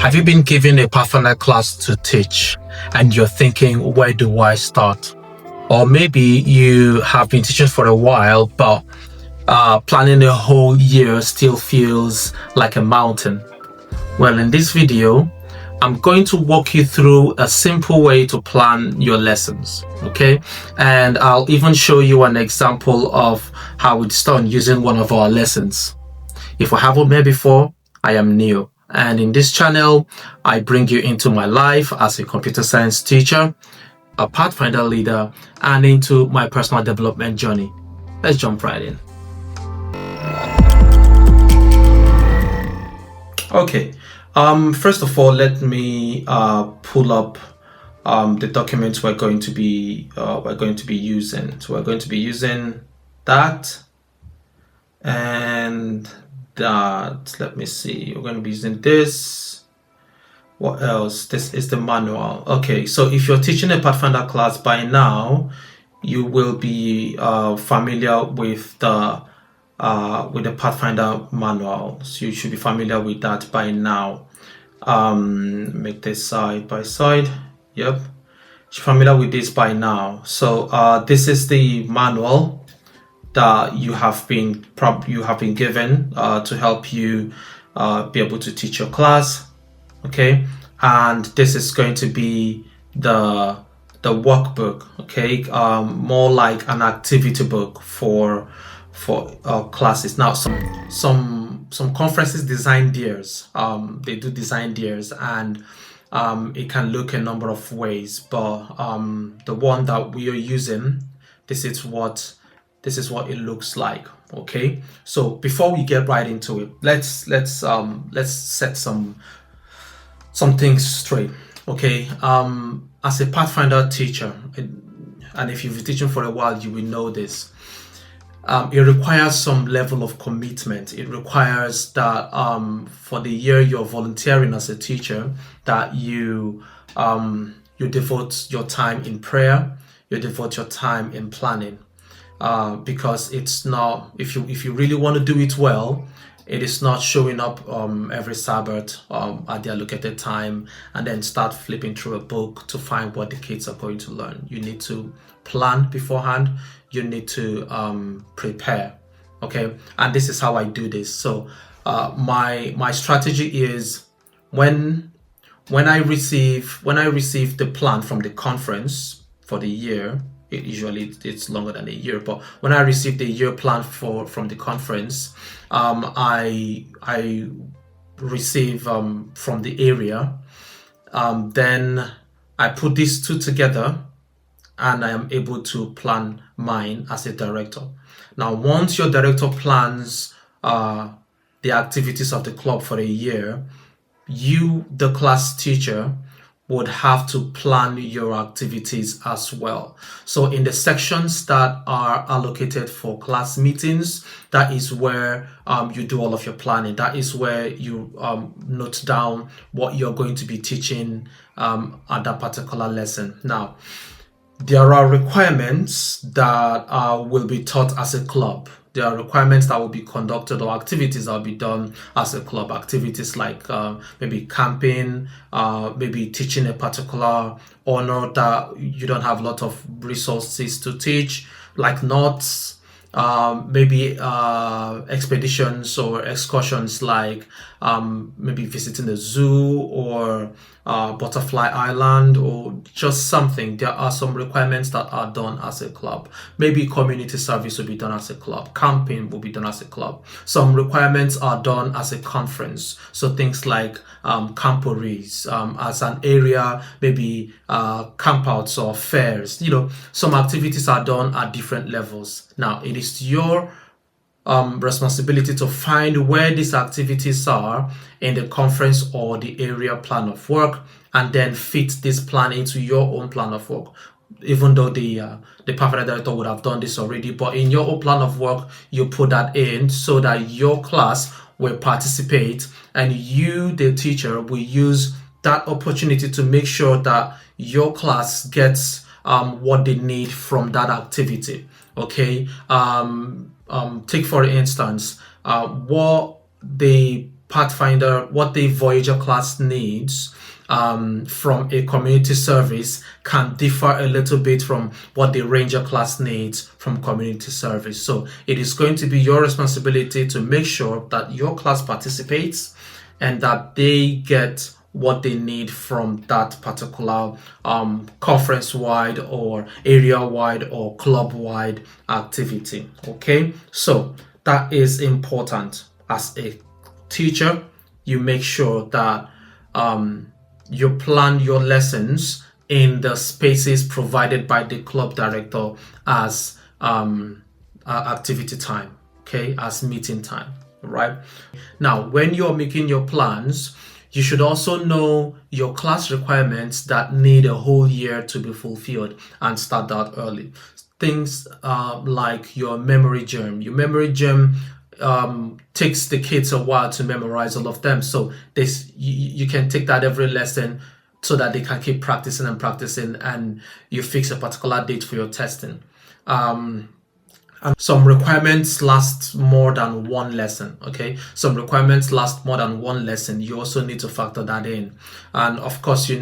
Have you been given a Pathfinder class to teach and you're thinking, where do I start? Or maybe you have been teaching for a while, but planning a whole year still feels like a mountain. Well, in this video, I'm going to walk you through a simple way to plan your lessons, okay? And I'll even show you an example of how it's done using one of our lessons. If I haven't met before, I am Neo. And in this channel, I bring you into my life as a computer science teacher, a Pathfinder leader, and into my personal development journey. Let's jump right in. Okay. First of all, let me pull up the documents we're going to be using. So we're going to be using that and that. Let me see. We're going to be using this. What else? This is the manual. Okay, so if you're teaching a Pathfinder class by now, you will be familiar with the Pathfinder manual. So you should be familiar with that by now. Make this side by side. Yep, you're familiar with this by now. So this is the manual that you have been given to help you be able to teach your class. Okay, and this is going to be the workbook. Okay, more like an activity book for classes. Now, some conferences design theirs. They do design theirs, and it can look a number of ways. But the one that we are using, this is what it looks like. Okay, so before we get right into it, let's set some things straight. Okay, as a Pathfinder teacher, and if you've been teaching for a while, you will know this. It requires some level of commitment. It requires that for the year you're volunteering as a teacher, that you devote your time in prayer, you devote your time in planning, because it's not, if you really want to do it well, it is not showing up every Sabbath at the allocated time and then start flipping through a book to find what the kids are going to learn. You need to plan beforehand. You need to prepare. Okay, and this is how I do this. So my strategy is when I receive the plan from the conference for the year. It's longer than a year, but when I receive the year plan from the conference, I receive from the area, then I put these two together and I am able to plan mine as a director. Now, once your director plans the activities of the club for a year, you, the class teacher, would have to plan your activities as well. So in the sections that are allocated for class meetings, that is where you do all of your planning. That is where you note down what you're going to be teaching at that particular lesson. Now, there are requirements that will be taught as a club. There are requirements that will be conducted or activities that will be done as a club. Activities like maybe camping, maybe teaching a particular honor that you don't have a lot of resources to teach, like knots, maybe expeditions or excursions like maybe visiting the zoo or Butterfly Island or just something. There are some requirements that are done as a club. Maybe community service will be done as a club. Camping will be done as a club. Some requirements are done as a conference. So things like camporees as an area, maybe campouts or fairs. Some activities are done at different levels. Now, it is your responsibility to find where these activities are in the conference or the area plan of work, and then fit this plan into your own plan of work. Even though the Pathfinder director would have done this already, but in your own plan of work, you put that in so that your class will participate, and you, the teacher, will use that opportunity to make sure that your class gets what they need from that activity. Okay, take for instance what the Pathfinder, what the Voyager class needs from a community service can differ a little bit from what the Ranger class needs from community service. So it is going to be your responsibility to make sure that your class participates and that they get what they need from that particular conference-wide or area-wide or club-wide activity. Okay, so that is important. As a teacher, you make sure that you plan your lessons in the spaces provided by the club director as activity time, okay, as meeting time, right? Now, when you're making your plans, you should also know your class requirements that need a whole year to be fulfilled and start that early. Things like your memory gem. Your memory gem takes the kids a while to memorize all of them. So you can take that every lesson so that they can keep practicing and practicing, and you fix a particular date for your testing. And some requirements last more than one lesson, okay? Some requirements last more than one lesson. You also need to factor that in. And of course, you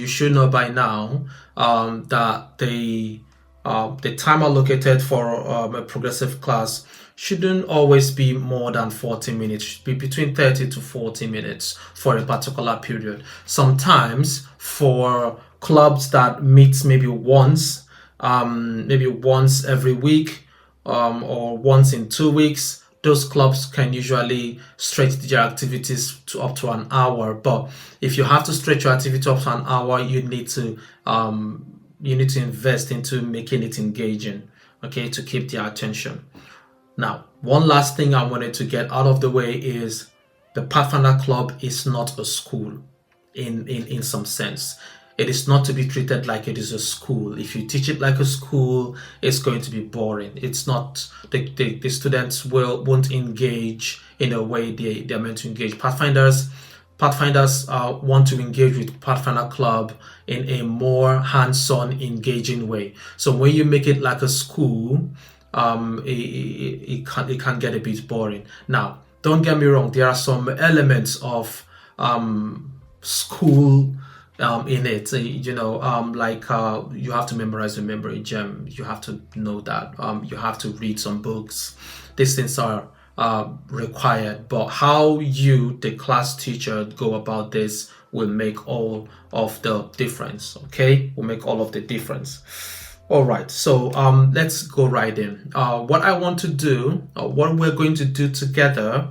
should know by now that the time allocated for a progressive class shouldn't always be more than 40 minutes. It should be between 30 to 40 minutes for a particular period. Sometimes for clubs that meet maybe once every week, or once in 2 weeks, those clubs can usually stretch their activities to up to an hour. But if you have to stretch your activity up to an hour, you need to invest into making it engaging, okay, to keep their attention. Now, one last thing I wanted to get out of the way is the Pathfinder Club is not a school in some sense. It is not to be treated like it is a school. If you teach it like a school, it's going to be boring. It's not, the students won't engage in a way they're meant to engage. Pathfinders want to engage with Pathfinder Club in a more hands-on, engaging way. So when you make it like a school, it can get a bit boring. Now, don't get me wrong. There are some elements of school in it, like you have to memorize the memory gem. You have to know that. You have to read some books. These things are required, but how you, the class teacher, go about this will make all of the difference. Okay, will make all of the difference. All right, so let's go right in. What I want to do, what we're going to do together,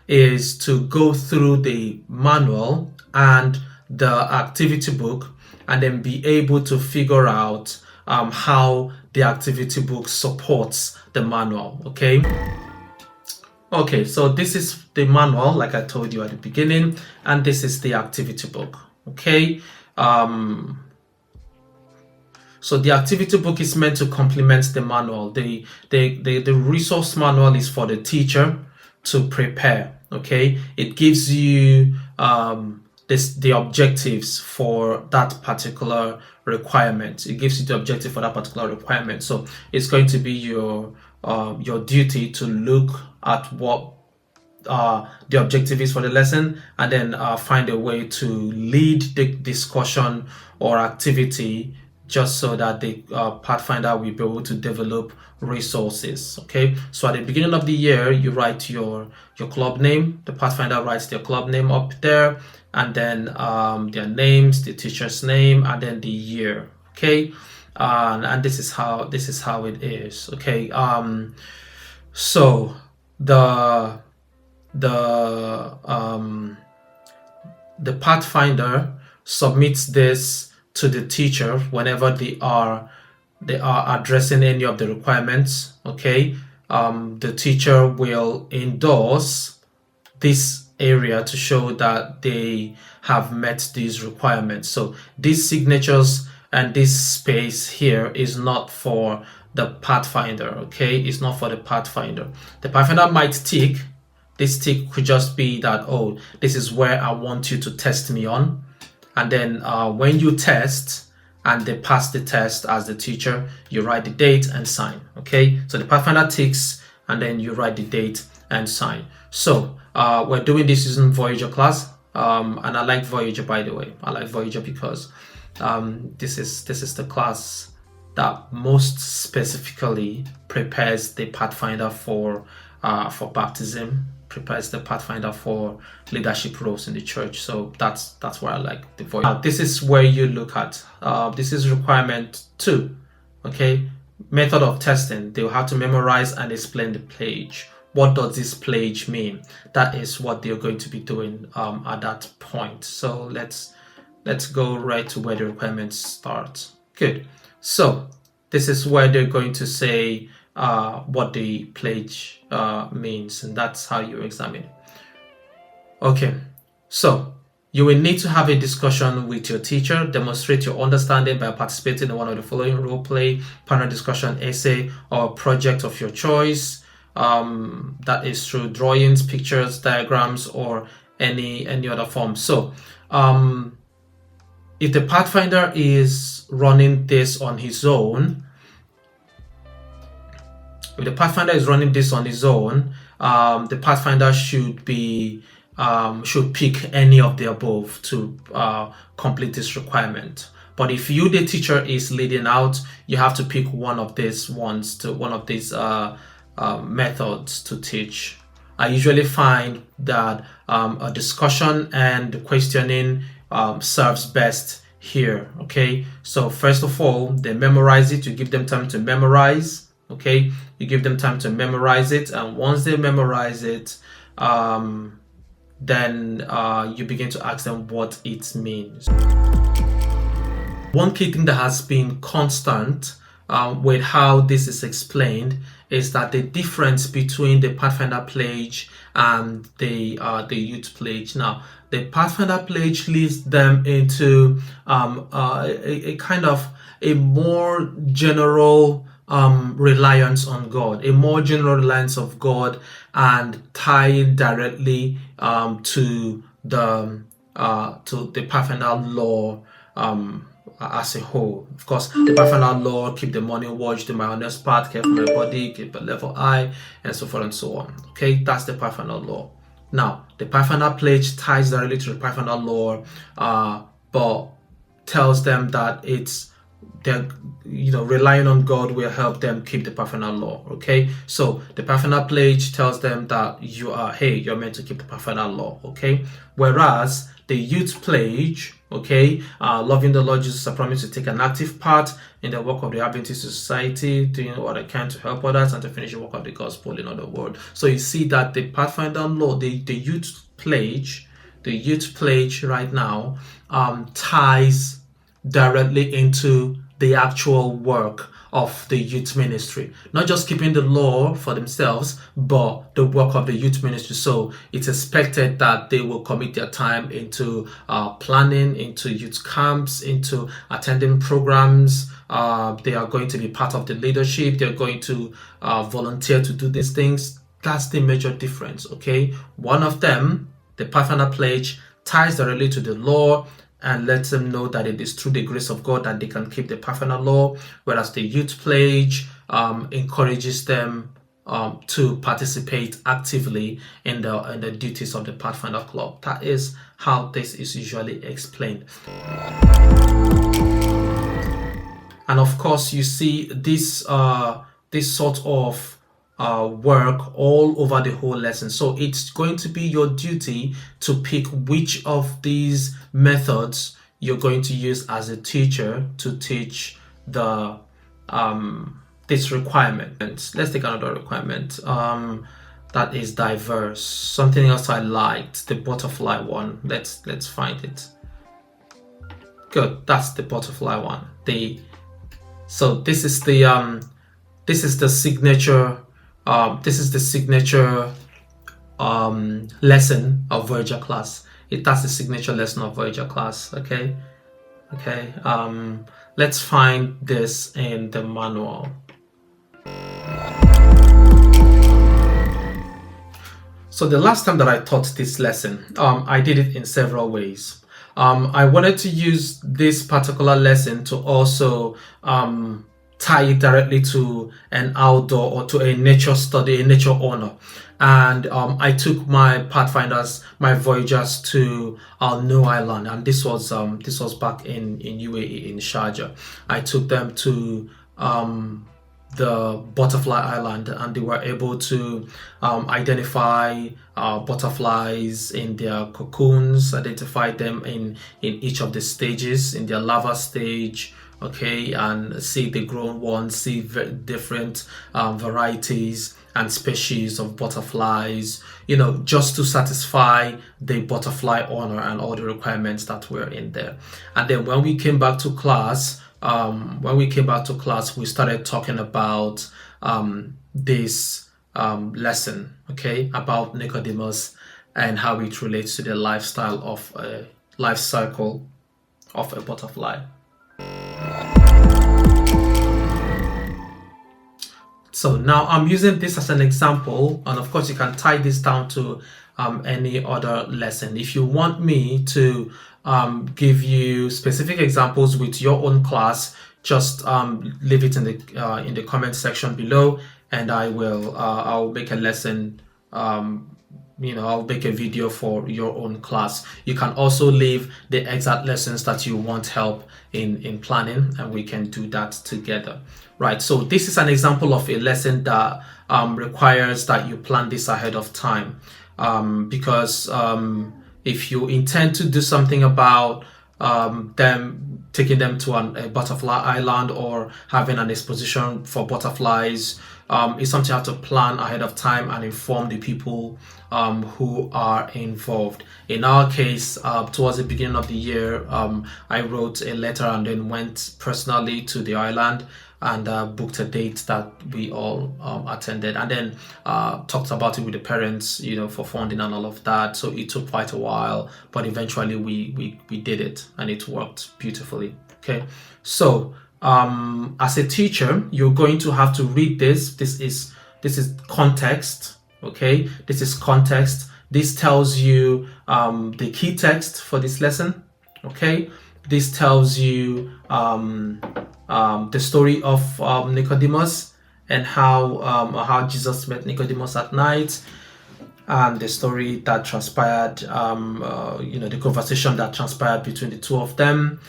is to go through the manual and the activity book, and then be able to figure out how the activity book supports the manual. Okay, so this is the manual, like I told you at the beginning, and this is the activity book. Okay, so the activity book is meant to complement the manual. The resource manual is for the teacher to prepare. Okay, it gives you the objectives for that particular requirement. It gives you the objective for that particular requirement. So it's going to be your duty to look at what the objective is for the lesson, and then find a way to lead the discussion or activity, just so that the Pathfinder will be able to develop resources. Okay, so at the beginning of the year, you write your club name. The Pathfinder writes their club name up there, and then their names, the teacher's name, and then the year. Okay, and this is how it is. Okay, so the Pathfinder submits this to the teacher whenever they are addressing any of the requirements. Okay, the teacher will endorse this area to show that they have met these requirements. So these signatures and this space here is not for the Pathfinder. Okay, it's not for the Pathfinder. The Pathfinder might tick. This tick could just be that, oh, this is where I want you to test me on. And then when you test and they pass the test as the teacher, you write the date and sign. Okay, so the Pathfinder ticks, and then you write the date and sign. So we're doing this using Voyager class, and I like Voyager, by the way. I like Voyager because this is the class that most specifically prepares the Pathfinder for baptism, prepares the Pathfinder for leadership roles in the church. So that's why I like the Voyager. This is where you look at. This is requirement 2. Okay, method of testing. They'll have to memorize and explain the pledge. What does this pledge mean? That is what they're going to be doing at that point. So let's go right to where the requirements start. Good. So this is where they're going to say what the pledge means, and that's how you examine it. Okay, so you will need to have a discussion with your teacher, demonstrate your understanding by participating in one of the following role play, panel discussion, essay, or project of your choice. That is through drawings, pictures, diagrams, or any other form. So if the Pathfinder is running this on his own, the Pathfinder should pick any of the above to complete this requirement. But if you, the teacher, is leading out, you have to pick one of these methods to teach. I usually find that a discussion and questioning serves best here. Okay, so first of all, they memorize it. You give them time to memorize. Okay, you give them time to memorize it, and once they memorize it, then you begin to ask them what it means. One key thing that has been constant with how this is explained is that the difference between the Pathfinder pledge and the youth pledge. Now, the Pathfinder pledge leads them into a kind of a more general reliance on God, a more general reliance of God, and tied directly to the Pathfinder law as a whole. Of course, the Pathfinder law: keep the morning watch, do my honest part, care for my body, keep a level eye, and so forth and so on. Okay, that's the Pathfinder law. Now, the Pathfinder pledge ties directly to the Pathfinder law, but tells them that they're relying on God will help them keep the Pathfinder law. Okay, so the Pathfinder pledge tells them that you're meant to keep the Pathfinder law. Okay, whereas the youth pledge, loving the Lord Jesus, I promise to take an active part in the work of the Adventist Society, doing what I can to help others and to finish the work of the gospel in other words. So you see that the Pathfinder law, the youth pledge right now ties directly into the actual work of the youth ministry, not just keeping the law for themselves, but the work of the youth ministry. So it's expected that they will commit their time into planning, into youth camps, into attending programs. They are going to be part of the leadership. They're going to volunteer to do these things. That's the major difference. Okay, one of them, the Pathfinder pledge, ties directly to the law and lets them know that it is through the grace of God that they can keep the Pathfinder law, whereas the youth pledge encourages them to participate actively in the duties of the Pathfinder club. That is how this is usually explained. And of course, you see this sort of work all over the whole lesson. So it's going to be your duty to pick which of these methods you're going to use as a teacher to teach the this requirement. Let's take another requirement that is diverse. Something else I liked, the butterfly one. Let's find it. Good, that's the butterfly one. So this is the signature. This is the signature lesson of Voyager class. That's the signature lesson of Voyager class. Okay. Let's find this in the manual. So the last time that I taught this lesson, I did it in several ways. I wanted to use this particular lesson to also tie it directly to an outdoor or to a nature study, a nature owner. And I took my Pathfinders, my Voyagers to New Island, and this was back in UAE, in Sharjah. I took them to the butterfly island, and they were able to identify butterflies in their cocoons, identify them in each of the stages, in their larva stage, okay, and see the grown ones, see different varieties and species of butterflies, just to satisfy the butterfly owner and all the requirements that were in there. And then when we came back to class, we started talking about this lesson, okay, about Nicodemus and how it relates to the life cycle of a butterfly. So now I'm using this as an example, and of course you can tie this down to any other lesson. If you want me to give you specific examples with your own class, just leave it in the comment section below, and I'll make a lesson. I'll make a video for your own class. You can also leave the exact lessons that you want help in planning, and we can do that together. Right, so this is an example of a lesson that requires that you plan this ahead of time, because if you intend to do something about taking them to a butterfly island or having an exposition for butterflies, it's something you have to plan ahead of time and inform the people who are involved. In our case, towards the beginning of the year, I wrote a letter and then went personally to the island and booked a date that we all attended, and then talked about it with the parents, for funding and all of that. So it took quite a while, but eventually we did it, and it worked beautifully. Okay, so as a teacher, you're going to have to read this. This is context. Okay, this is context. This tells you the key text for this lesson. Okay, this tells you the story of Nicodemus and how Jesus met Nicodemus at night, and the story that transpired, the conversation that transpired between the two of them.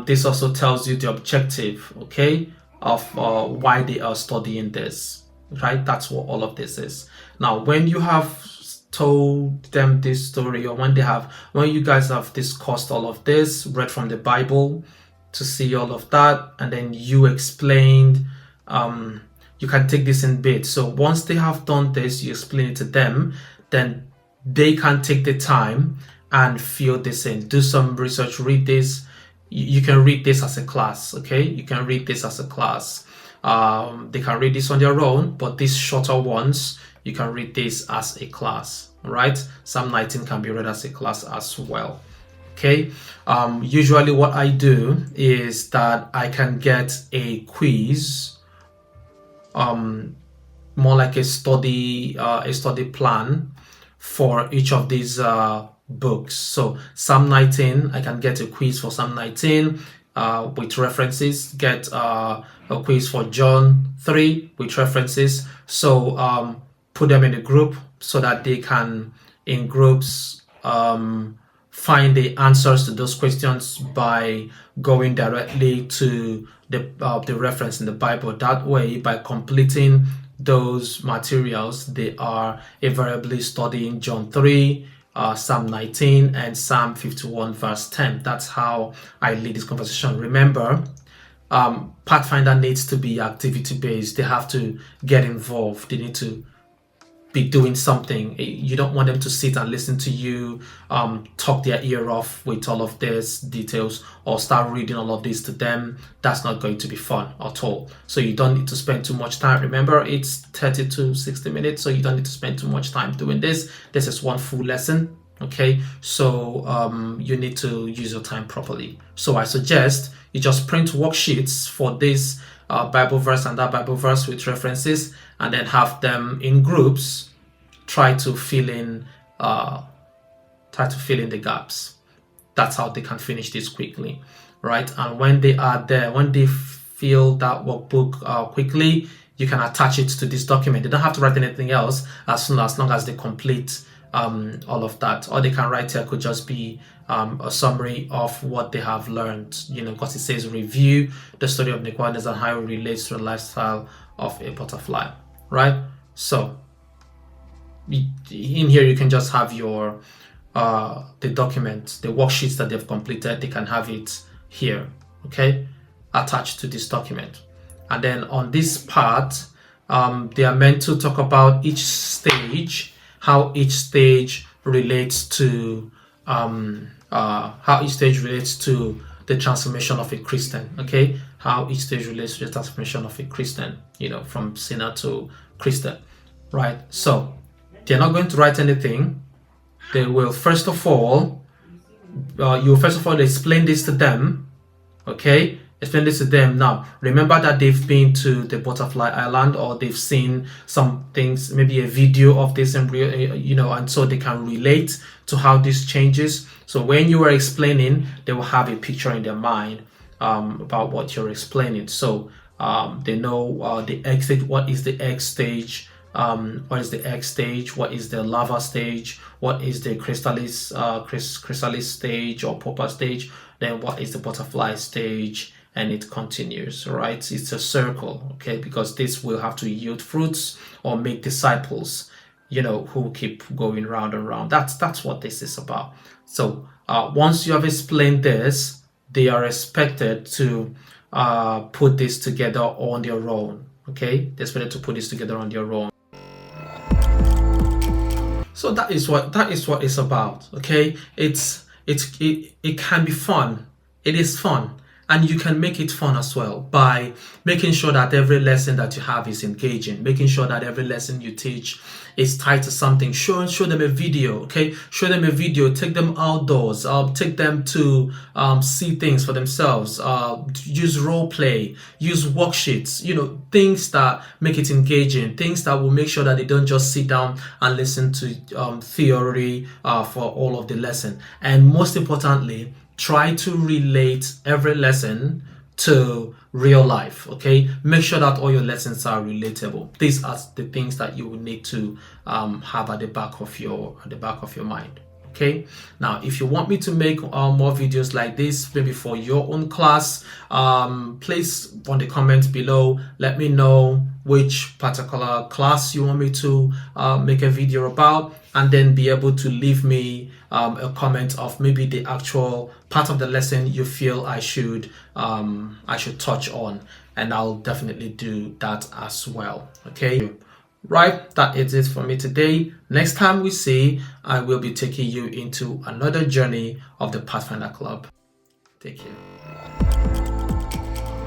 This also tells you the objective, okay, of why they are studying this, right? That's what all of this is. Now, when you have told them this story, or when you guys have discussed all of this, read from the Bible to see all of that, and then you explained, you can take this in bits. So once they have done this, you explain it to them, then they can take the time and fill this in, do some research, read this. You can read this as a class, okay? You can read this as a class. They can read this on their own, but these shorter ones, you can read this as a class, right? Psalm 19 can be read as a class as well. Okay, usually what I do is that I can get a quiz, more like a study plan for each of these books. So Psalm 19, I can get a quiz for Psalm 19 with references, get a quiz for John 3 with references. So put them in a group so that they can, in groups, find the answers to those questions by going directly to the reference in the Bible. That way, by completing those materials, they are invariably studying John 3, Psalm 19, and Psalm 51 verse 10. That's how I lead this conversation. Remember, Pathfinder needs to be activity based. They have to get involved. They need to be doing something. You don't want them to sit and listen to you talk their ear off with all of these details, or start reading all of this to them. That's not going to be fun at all. So you don't need to spend too much time. Remember, it's 30 to 60 minutes, so you don't need to spend too much time doing this. This is one full lesson, okay? So you need to use your time properly. So I suggest you just print worksheets for this Bible verse and that Bible verse with references, and then have them in groups. Try to fill in the gaps. That's how they can finish this quickly, right? And when they are there, when they fill that workbook quickly, you can attach it to this document. They don't have to write anything else as long as they complete all of that. All they can write here could just be a summary of what they have learned, because it says review the story of Nicodemus and how it relates to the lifestyle of a butterfly, right? So in here you can just have your the document, the worksheets that they've completed. They can have it here, okay, attached to this document. And then on this part, they are meant to talk about each stage, how each stage relates to the transformation of a Christian, okay? How each stage relates to the transformation of a Christian, from sinner to Christian, right? So they're not going to write anything. They will first of all explain this to them, okay? Explain this to them. Now, remember that they've been to the Butterfly Island, or they've seen some things, maybe a video of this, and so they can relate to how this changes. So when you are explaining, they will have a picture in their mind about what you're explaining. So they know the egg stage. What is the egg stage? What is the egg stage? What is the larva stage? What is the chrysalis stage or pupa stage? Then what is the butterfly stage? And it continues, right? It's a circle, okay? Because this will have to yield fruits or make disciples, who keep going round and round. That's what this is about. So once you have explained this, they are expected to put this together on their own, okay? They're expected to put this together on their own. So that is what it's about, okay? It can be fun. It is fun. And you can make it fun as well by making sure that every lesson that you have is engaging, making sure that every lesson you teach is tied to something. Show them a video, okay? Show them a video, take them outdoors, take them to see things for themselves, use role play, use worksheets, things that make it engaging, things that will make sure that they don't just sit down and listen to theory for all of the lesson. And most importantly, try to relate every lesson to real life, okay? Make sure that all your lessons are relatable. These are the things that you will need to have at the back of your mind, okay? Now, if you want me to make more videos like this, maybe for your own class, please on the comments below, let me know which particular class you want me to make a video about, and then be able to leave me a comment of maybe the actual part of the lesson you feel I should touch on, and I'll definitely do that as well, okay? Right, that is it for me today. Next time we see, I will be taking you into another journey of the Pathfinder Club. Take care.